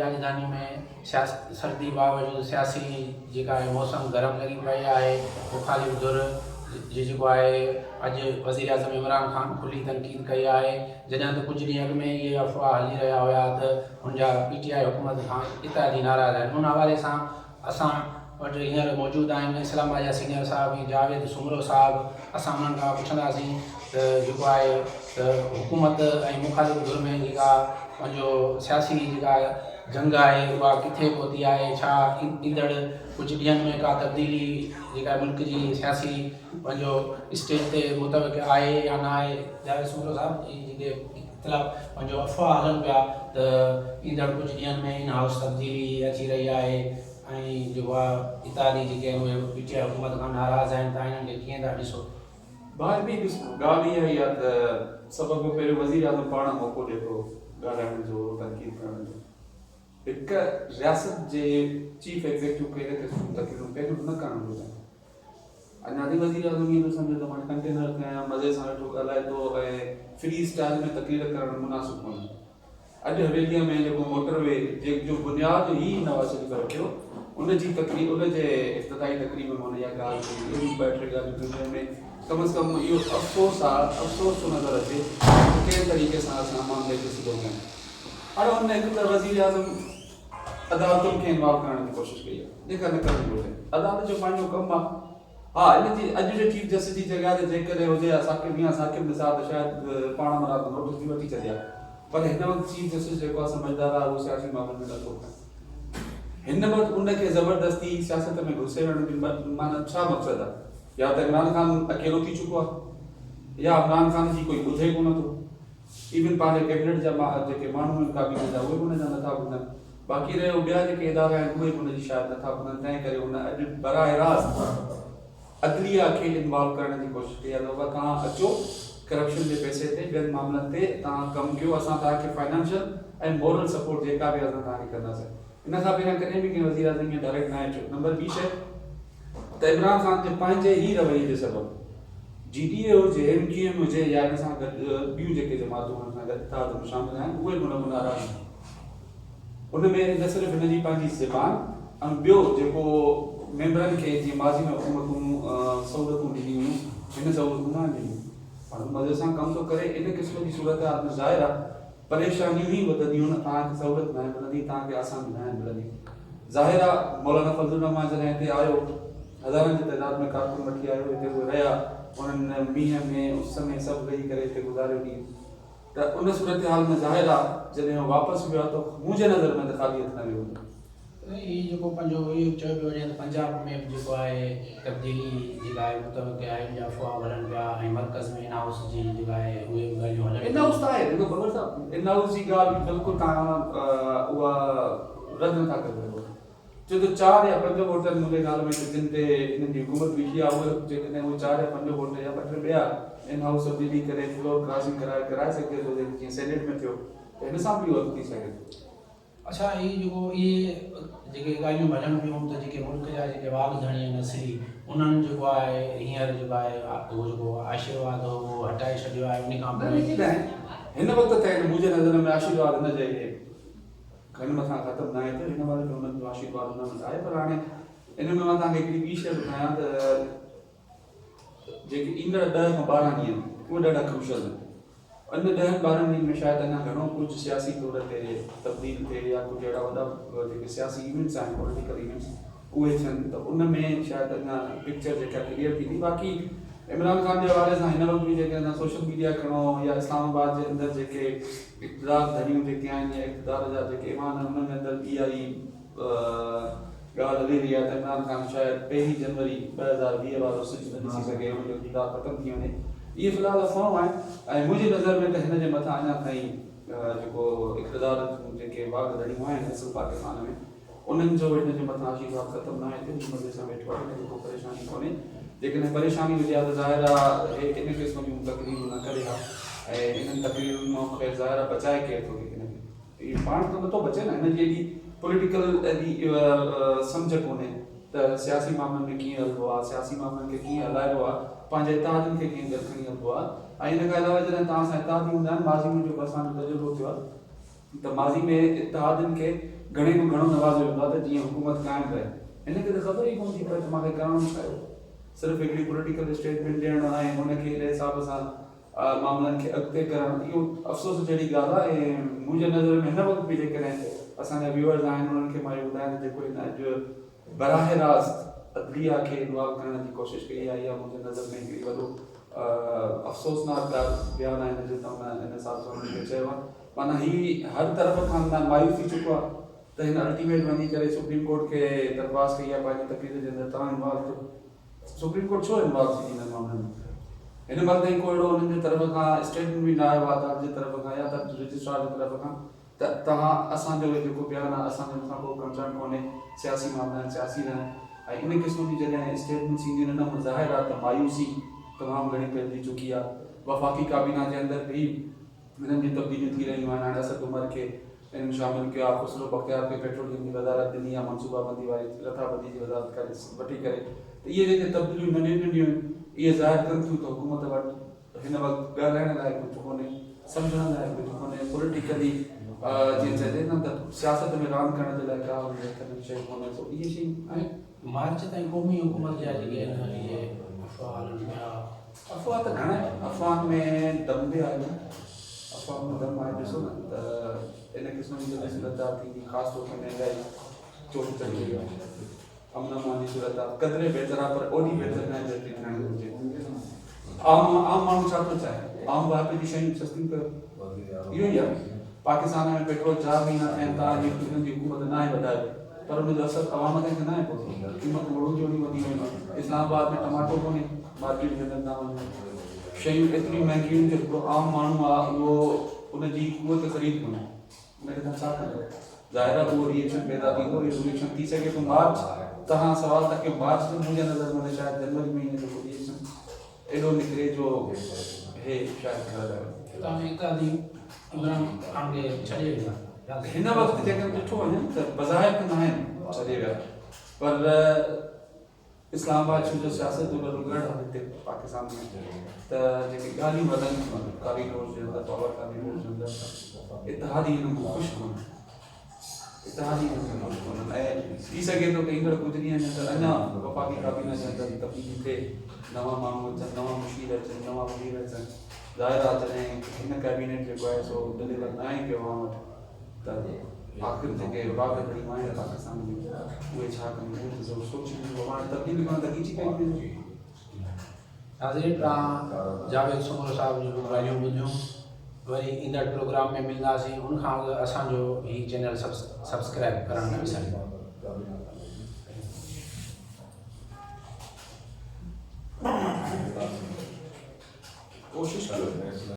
राजधानी में सर्दी बावजूदि सियासी जेका आहे मौसम गरम लॻी पई आहे। मुखालिफ़ धुर जेको आहे अॼु वज़ीर आज़म इमरान ख़ान खुली तनक़ीद कई आहे। जॾहिं त कुझु ॾींहं अॻु में इहे अफ़वाह हली रहिया हुया त हुनजा PTI हुकूमत खां इत्यादि नाराज़ आहिनि। उन हवाले सां असां वटि हींअर मौजूदु आहिनि इस्लामाबाद जा सीनियर साहिब जावेद सुमरो साहिबु। असां उन्हनि खां पुछंदासीं त जेको आहे त हुकूमत ऐं मुखालिफ़ धुर में जेका पंहिंजो सियासी जेका जंग आहे उहा किथे पहुती आहे। छा ईंदड़ कुझु ॾींहंनि में का तब्दीली जेका मुल्क जी सियासी पंहिंजो स्टेज ते मुतवक़ आहे या न आहे। जावेद सुमरो साहिब जी जेके इख़्तिलाफ़ पंहिंजो अफ़वाह हलनि पिया त ईंदड़ कुझु ॾींहंनि में इन हाउस तब्दीली अची रही आहे ऐं जेको आहे इत्यादि जेके आहिनि उहे PTI हुकूमत खां नाराज़ आहिनि। तव्हां हिननि खे कीअं था ॾिसो? भाई बि ॻाल्हि इहा ई आहे त सभ खां पहिरियों वज़ीर आज़म पाण मौक़ो ॾिए थो ॻाल्हाइण जो, तनक़ीद करण जो। हिकु रियासत जे चीफ एग्ज़ीक्यूटिव खे तकरीबन पहिरियों न करणु घुरिजे। अञा बि वज़ीर आज़म इहो सम्झे त मां कंटेनर कयां, मज़े सां वेठो ॻाल्हाए थो ऐं फ्री स्टाइल में तक़रीर करणु मुनासिबु कोन्हे। अॼु हवेलीअ में जेको मोटरवे जो बुनियादु ई नवाज़ शरीफ़ रखियो, उनजी तकरीर उनजे इफ़्तिताही तकरीब में हुन इहा ॻाल्हि कई। ॿ टे ॻाल्हियूं जंहिंमें कम अज़ कम इहो अफ़सोस थो नज़र अचे त कहिड़े तरीक़े सां असां मामले खे सिधो कयूं। हाणे हुन हिकु त वज़ीर आज़म अदालतुनि खे इन्वॉल्व करण जी कोशिशि कई आहे, जेका न करणी घुरिजे। अदालत जो पंहिंजो कमु आहे। हा, हिनजी अॼु जो चीफ जस्टिस जी जॻह ते जेकॾहिं हुजे साकिब निसाब त शायदि पाण मराद नोटिस बि वठी छॾिया, पर हिन वक़्तु चीफ जस्टिस जेको आहे समझदार आहे, उहो सियासी मामलनि में नथो करे। हिन वक़्तु उनखे ज़बरदस्ती सियासत में घुसे वञण जी माना छा मक़सदु आहे? या त इमरान ख़ान अकेलो थी चुको आहे या इमरान ख़ान जी कोई ॿुधे कोन थो। इवन पंहिंजे कैबिनेट जा जेके माण्हू आहिनि काबीने जा, उहे बि हुनजा नथा ॿुधनि। बाक़ी रहियो ॿिया जेके इदारा आहिनि उहे बि हुनजी शायदि नथा ॿुधनि। तंहिं करे हुन अॼु बराह रास्त अदलिया खे इन्वॉल्व करण जी कोशिशि कई आहे त तव्हां अचो, करप्शन जे पैसे ते ॿियनि मामलनि ते तव्हां कमु कयो, असां तव्हांखे फाइनेंशियल ऐं मोरल सपोर्ट जेका बि असां तव्हांखे कंदासीं। इन खां पहिरियां कॾहिं बि कंहिं वज़ीर आज़म खे डायरेक्ट न आहे चयो। नंबर ॿी शइ त इमरान ख़ान जे पंहिंजे ई रवैये जे सबबु GDA हुजे, MQM हुजे या हिन सां गॾु ॿियूं जेके जमातूं हुन सां गॾु इत्तेहाद में शामिल आहिनि, उहे बि हुन नाराज़ आहिनि। उनमें न सिर्फ़ु हिनजी पंहिंजी ज़बान ऐं ॿियो जेको मेंबरनि खे जीअं माज़ी में हुकूमतूं सहूलियतूं ॾिनियूं हुयूं, हिन सहूलियतूं न ॾिनियूं। पाण मज़े सां कमु थो करे। इन क़िस्म जी सूरत हाल में ज़ाहिर आहे परेशानियूं ई वधंदियूं। न तव्हांखे सहूलियत न मिलंदी, तव्हांखे आसानी न मिलंदी। ज़ाहिर आहे मौलाना फज़लुर रहमान जॾहिं हिते आयो, हज़ारनि जी तइदाद में कारकुन वठी आयो, हिते उहे रहिया, उन्हनि मींहं में उस में सभु वेही करे हिते गुज़ारियो ॾींहुं। त उन सूरत हाल में ज़ाहिर आहे जॾहिं उहो वापसि वियो आहे त मुंहिंजे नज़र में त ख़ाली हथ न वियो। इहो जेको पंहिंजो इहो चयो पियो वञे त पंजाब में बि जेको आहे तब्दीली जेका आहे मुतवक़ आहे, इन जा अफ़वाह हलनि पिया ऐं मर्कज़ में इन हाउस जी जेका आहे उहे ॻाल्हियूं हलनि। इन हाउस त आहे, देखो भॻवान साहब, इन हाउस जी ॻाल्हि बिल्कुलु तव्हां उहा रद्द नथा करे सघो। छो त 4 या 5 वोट मुंहिंजे ख़्याल में जिन ते हिननि जी हुकूमत बीठी आहे, उहे जेकॾहिं उहे 4 या 5 वोट या 2 ॿिया इन हाउस तब्दीली करे फ्लोर क्रॉसिंग कराए सघे थो, जीअं सेनेट में थियो, त हिन सां बि उहो थी सघे थो। अच्छा, इहे जेको इहे जेके ॻाल्हियूं हलनि पियूं त जेके मुल्क जा जेके वाघ धणी आहिनि असली, उन्हनि जेको आहे हींअर जेको आहे उहो जेको आशीर्वाद हो उहो हटाए छॾियो आहे। उन खां पोइ हिन वक़्तु ताईं मुंहिंजे नज़र में आशीर्वाद हिन जे घणे मथां ख़तमु न आहे त हिन महिल हुननि जो आशीर्वाद हुन में आहे। पर हाणे इन में मां तव्हांखे हिकिड़ी ॿी शइ ॿुधायां त जेके ईंदड़ 10 खां 12 ॾींहं उहे ॾाढा क्रूशल आहिनि। इन 10-12 ॾींहंनि में शायदि अञा घणो कुझु सियासी तौर ते तब्दील थिए या कुझु अहिड़ा वॾा जेके सियासी इवेंट्स आहिनि, पॉलिटिकल इवेंट्स, उहे थियनि त उन में शायदि अञा पिक्चर जेका क्लियर थींदी। बाक़ी इमरान ख़ान जे हवाले सां हिन वक़्तु बि जेके अञा सोशल मीडिया खणो या इस्लामाबाद जे अंदरि जेके इक़्तिदार धड़ियूं जेके आहिनि या इक़्तिदार जा जेके ईमान आहिनि, उनजे अंदरि इहा ई ॻाल्हि हली रही आहे त इमरान ख़ान शायदि 1 जनवरी 2020 वारो सिलसिलो ॾिसी सघे, हुनजो इक़्तिदार ख़तमु थी वञे। इहे फ़िलहाल अफ़वाहूं आहिनि ऐं मुंहिंजी नज़र में त हिन जे मथां अञा ताईं जेको इक़्तिदार जेके वाघ धड़ियूं आहिनि असुल पाकिस्तान में, उन्हनि जो हिन जे मथां आशीर्वाद ख़तमु न आहे। हिते मज़े सां वेठो आहे, हिन को परेशानी कोन्हे। जेकॾहिं परेशानी हुजे हा त ज़ाहिर आहे इन क़िस्म जूं तकरीरूं न करे हा ऐं इन्हनि तकरीरुनि मां ख़ैर ज़ाहिर आहे बचाए केरु थो हिनखे। इहो पाण त नथो बचे न, हिनजी एॾी पॉलिटिकल एॾी सम्झ कोन्हे त सियासी मामलनि में कीअं हलंदो आहे, सियासी मामलनि खे कीअं हलाइबो आहे, पंहिंजे इत्तेहादनि खे कीअं गॾु खणी हलंदो आहे। ऐं इन खां अलावा जॾहिं तव्हां सां इत्तेहादी हूंदा आहिनि, माज़ी में जेको असांजो तजुर्बो थियो आहे त माज़ी में इत्तेहादनि खे घणे में घणो नवाज़ियो वेंदो आहे त जीअं हुकूमत क़ाइमु रहे। हिन खे त ख़बर ई कोन थी पए त मूंखे करणो छा आहे। सिर्फ़ु हिकिड़ी पॉलिटिकल स्टेटमेंट ॾियणु ऐं हुनखे हिन हिसाब सां मामलनि खे अॻिते करणु, इहो अफ़सोस जहिड़ी ॻाल्हि आहे। ऐं मुंहिंजे नज़र में हिन वक़्तु बि जेकॾहिं असांजा व्यूअर्स आहिनि उन्हनि खे मां इहो ॿुधायां त जेको हिन अॼु बराह रास्त अदलिया खे इन्वॉल्व करण जी कोशिशि कई आहे, इहा मुंहिंजे नज़र में हिकिड़ी वॾो अफ़सोसनाक बयानु आहे हिन जो। त हिन हिसाब सां हुननि खे चयो आहे माना हीउ हर तरफ़ खां मायूस थी चुको आहे त हिन अल्टीमेट वञी करे सुप्रीम कोर्ट खे दरख़्वास्त कई आहे पंहिंजी तकरीर जे अंदरि तव्हां इन्वॉल्व थियो। सुप्रीम कोर्ट छो इन्वॉल्व थी हिन मामले में? हिन वक़्तु ताईं को अहिड़ो हुननि जे तरफ़ खां स्टेटमेंट बि न आयो आहे तव्हां जे तरफ़ खां या त रजिस्ट्रार जे तरफ़ खां त तव्हां असांजो जेको बयानु आहे असांजे मथां को कंसर्न कोन्हे, सियासी मामला आहिनि, सियासी न आहिनि। ऐं इन क़िस्म जी जॾहिं स्टेटमेंट्स ईंदियूं आहिनि हुन में ज़ाहिर आहे त मायूसी तमामु घणी फैलिजी चुकी आहे। वफ़ाक़ी काबीना जे अंदरि बि हिननि जी तब्दीलियूं थी रहियूं आहिनि। हाणे असद उमर खे इन्हनि शामिल कयो आहे, खुसरो बख्तियार खे पेट्रोलियम जी वज़ारत ॾिनी आहे, मनसूबाबंदी वारी रथाबंदी जी वज़ारत करे वठी करे। त इहे जेके तब्दीलियूं नंढियूं नंढियूं आहिनि इहे ज़ाहिर कनि थियूं त हुकूमत वटि हिन वक़्तु ॻाल्हाइण लाइ कुझु कोन्हे, सम्झण लाइ कुझु कोन्हे। पॉलिटिकली जीअं चइजे न त सियासत में रांदि करण जे लाइ का शइ कोन्हे। सो इहे शयूं आहिनि। मार्च ताईं क़ौमी हुकूमत जा जेके आहिनि इहे अफ़वाह त घणा आहिनि, अफ़वाह में दम बि आहे न, अफ़वाह में दम आहे। ॾिसो न त इन क़िस्म जी जॾहिं सूरत थींदी, ख़ासि तौर ते महांगाई चोट चढ़ी वई आहे, अमन अमान जी सूरत आहे, क़दरे बहितर आहे पर ओॾी बहितर न आहे जेतिरी थियणु घुरिजे। आम माण्हू छा थो चाहे? आम वापे जी शयूं सस्तियूं कयो, इहो ई आहे। पाकिस्तान में पेट्रोल 4 महीना थियनि था, हुननि जी हुकूमत न आहे वधाए, पर हुनजो असर अवाम ते न आहे पहुतो। क़ीमत माण्हुनि जी ओॾी वधी वई आहे। इस्लामाबाद में टमाटो कोन्हे, मार्केट जे अंदरि न वञे, शयूं एतिरियूं महांगियूं आहिनि जो आम माण्हू आहे उहो उनजी क़ुवत ख़रीद कोन्हे। उनखे तव्हां छा कंदो? ज़ाहिर आहे उहो रिएक्शन पैदा थींदो। इहो रिएक्शन थी सघे थो मार्च, तव्हां सवाल था कयो मार्च में, मुंहिंजे नज़र में शायदि जनवरी महीने जो रिएक्शन एॾो निकिरे जो हे शायदि तव्हां हिकु ॾींहुं इमरान ख़ान खे छॾे विया हिन वक़्तु जेकर ॾिठो वञे त बज़ाहिर त न आहिनि छॾे विया, पर इस्लामाबाद जो सियासत जो वॾो गढ़ आहे हिते पाकिस्तान में। त जेके ॻाल्हियूं वधनि थियूं कॉरिडोर जे अंदरि, पावर कॉरिडोर जे अंदरि, इतिहादी हिन खां ख़ुशि कोन्हे, इतिहादी हिन खां ख़ुशि कोन्हनि। ऐं थी सघे थो त ईंदड़ कुझु ॾींहंनि जे अंदरि अञा वफ़ाक़ी काबीना जे अंदरि तब्दीली थिए, नवां माण्हू अचनि, नवां मुशीर अचनि, नवां वज़ीर अचनि। ज़ाहिर आहे जॾहिं हिन कैबिनेट जेको आहे सो डिलीवर न आहे कयो अवां वटि, त आख़िर जेके वाघ घड़ियूं आहिनि पाकिस्तान में उहे छा कनि, उहो त ज़रूरु सोचींदो। हाणे तब्दीली करण त खींची कई। नाज़रीन, तव्हां जावेद सुमर साहिब जूं ॻाल्हियूं ॿुधियूं। वरी ईंदड़ प्रोग्राम में मिलंदासीं। उनखां अॻु असांजो हीउ चैनल सब्सक्राइब करणु न विसारियो। कोशिशि कयो।